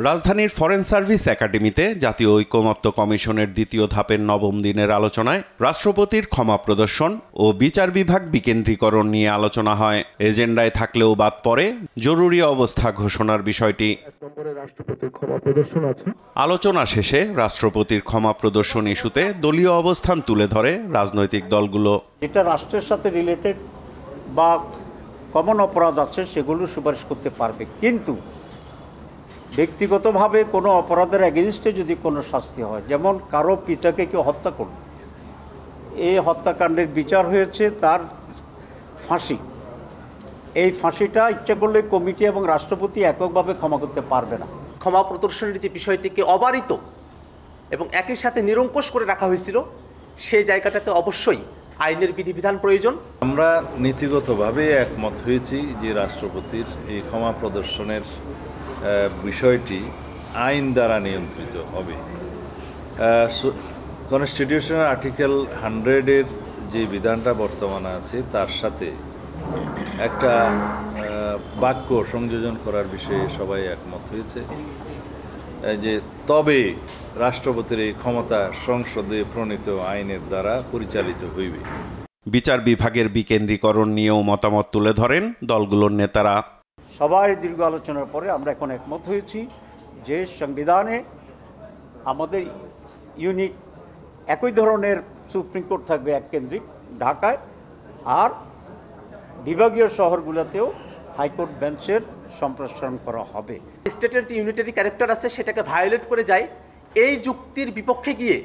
রাজধানীর foreign service একাডেমিতে জাতীয় ঐকমত্য কমিশনের দ্বিতীয় ধাপের নবম দিনের আলোচনায় রাষ্ট্রপতির ক্ষমা প্রদর্শন ও বিচার বিভাগ বিকেন্দ্রীকরণ নিয়ে আলোচনা হয়। এজেন্ডায় থাকলেও বাদ পড়ে জরুরি অবস্থা ঘোষণার বিষয়টি। আলোচনা শেষে রাষ্ট্রপতির ক্ষমা প্রদর্শন ইস্যুতে দলীয় অবস্থান তুলে ধরে রাজনৈতিক দলগুলো। যেটা রাষ্ট্রের সাথে রিলেটেড বা কমন অপরাধ আছে সেগুলো সুপারিশ করতে পারবে, কিন্তু ব্যক্তিগতভাবে কোনো অপরাধের এগেনস্টে যদি কোনো শাস্তি হয়, যেমন কারো পিতাকে কেউ হত্যা করল, এই হত্যাকাণ্ডের বিচার হয়েছে তার ফাঁসি, এই ফাঁসিটা ইচ্ছা করলে কমিটি এবং রাষ্ট্রপতি এককভাবে ক্ষমা করতে পারবে না। ক্ষমা প্রদর্শনের যে বিষয়টিকে অবারিত এবং একই সাথে নিরঙ্কুশ করে রাখা হয়েছিল, সেই জায়গাটাতে অবশ্যই আইনের বিধিবিধান প্রয়োজন। আমরা নীতিগতভাবে একমত হয়েছি যে রাষ্ট্রপতির এই ক্ষমা প্রদর্শনের বিষয়টি আইন দ্বারা নিয়ন্ত্রিত হবে। কনস্টিটিউশনের আর্টিকেল 100-এর যে বিধানটা বর্তমানে আছে তার সাথে একটা বাক্য সংযোজন করার বিষয়ে সবাই একমত হয়েছে যে তবে রাষ্ট্রপতির এই ক্ষমতা সংসদে প্রণীত আইনের দ্বারা পরিচালিত হইবে। বিচার বিভাগের বিকেন্দ্রীকরণ নিয়েও মতামত তুলে ধরেন দলগুলোর নেতারা। সবাই দীর্ঘ আলোচনার পরে আমরা এখন একমত হয়েছি যে সংবিধানে আমাদের ইউনিক একই ধরনের সুপ্রিম কোর্ট থাকবে এক কেন্দ্রিক ঢাকায়, আর বিভাগীয় শহরগুলোতেও হাইকোর্ট বেঞ্চের সম্প্রসারণ করা হবে। স্টেটের যে ইউনিটারি ক্যারেক্টার আছে সেটাকে ভায়োলেট করে যায়, এই যুক্তির বিপক্ষে গিয়ে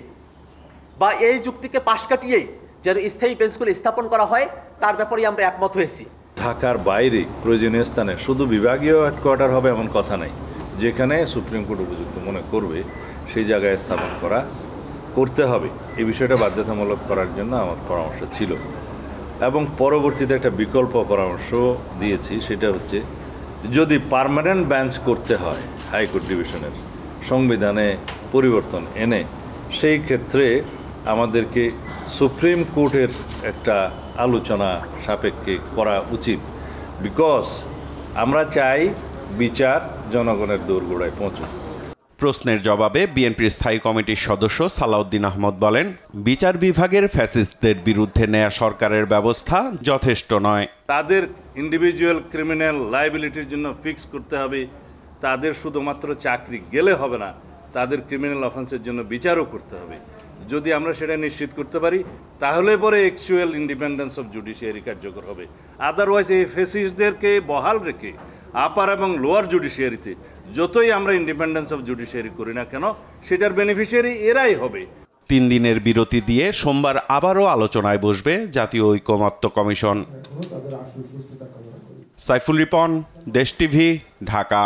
বা এই যুক্তিকে পাশ কাটিয়েই যেন স্থায়ী বেঞ্চগুলো স্থাপন করা হয় তার ব্যাপারে আমরা একমত হয়েছি। ঢাকার বাইরে প্রয়োজনীয় স্থানে শুধু বিভাগীয় হেডকোয়ার্টার হবে এমন কথা নাই, যেখানে সুপ্রিম কোর্ট উপযুক্ত মনে করবে সেই জায়গায় স্থাপন করতে হবে। এই বিষয়টা বাধ্যতামূলক করার জন্য আমার পরামর্শ ছিল এবং পরবর্তীতে একটা বিকল্প পরামর্শ দিয়েছি, সেটা হচ্ছে যদি পার্মানেন্ট বেঞ্চ করতে হয় হাইকোর্ট ডিভিশনের সংবিধানে পরিবর্তন এনে, সেই ক্ষেত্রে আমাদেরকে সুপ্রিম কোর্টের একটা আলোচনা সাপেক্ষে করা উচিত, বিকজ আমরা চাই বিচার জনগণের দোরগোড়ায় পৌঁছুক। প্রশ্নের জবাবে বিএনপির স্থায়ী কমিটির সদস্য সালাউদ্দিন আহমদ বলেন, বিচার বিভাগের ফ্যাসিস্টদের বিরুদ্ধে নেয়া সরকারের ব্যবস্থা যথেষ্ট নয়। তাদের ইন্ডিভিজুয়াল ক্রিমিনাল লায়াবিলিটির জন্য ফিক্স করতে হবে, তাদের শুধুমাত্র চাকরি গেলে হবে না, তাদের ক্রিমিনাল অফেন্সের জন্য বিচারও করতে হবে। যদি আমরা সেটা নিশ্চিত করতে পারি তাহলে পরে অ্যাকচুয়াল ইন্ডিপেন্ডেন্স অফ জুডিশিয়ারি কার্যকর হবে। আদারওয়াইজ এই ফ্যাসিস্টদেরকে বহাল রেখে আপার এবং লোয়ার জুডিশিয়ারিতে যতই আমরা ইন্ডিপেন্ডেন্স অফ জুডিশিয়ারি করি না কেন, সেটার বেনিফিশিয়ারি এরাই হবে। 3 দিনের বিরতি দিয়ে সোমবার আবারও আলোচনায় বসবে জাতীয় ঐকমত্য কমিশন। সাইফুল রিপন, দেশ টিভি, ঢাকা।